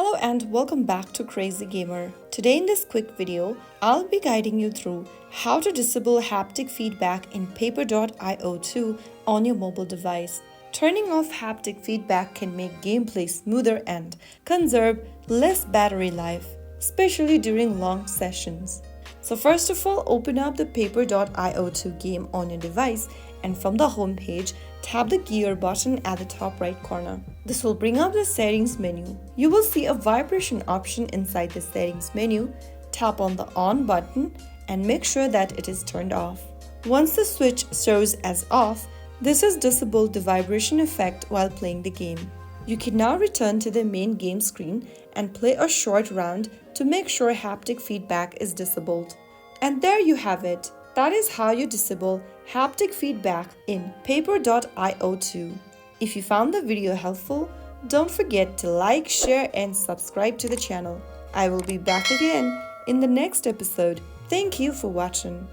Hello and welcome back to Crazy Gamer. Today in this quick video, I'll be guiding you through how to disable haptic feedback in Paper.io 2 on your mobile device. Turning off haptic feedback can make gameplay smoother and conserve less battery life, especially during long sessions. So first of all, open up the Paper.io 2 game on your device and from the home page, tap the gear button at the top right corner. This will bring up the settings menu. You will see a vibration option inside the settings menu. Tap on the on button and make sure that it is turned off. Once the switch shows as off, this has disabled the vibration effect while playing the game. You can now return to the main game screen and play a short round to make sure haptic feedback is disabled. And there you have it. That is how you disable haptic feedback in Paper.io 2. If you found the video helpful, don't forget to like, share and subscribe to the channel. I will be back again in the next episode. Thank you for watching.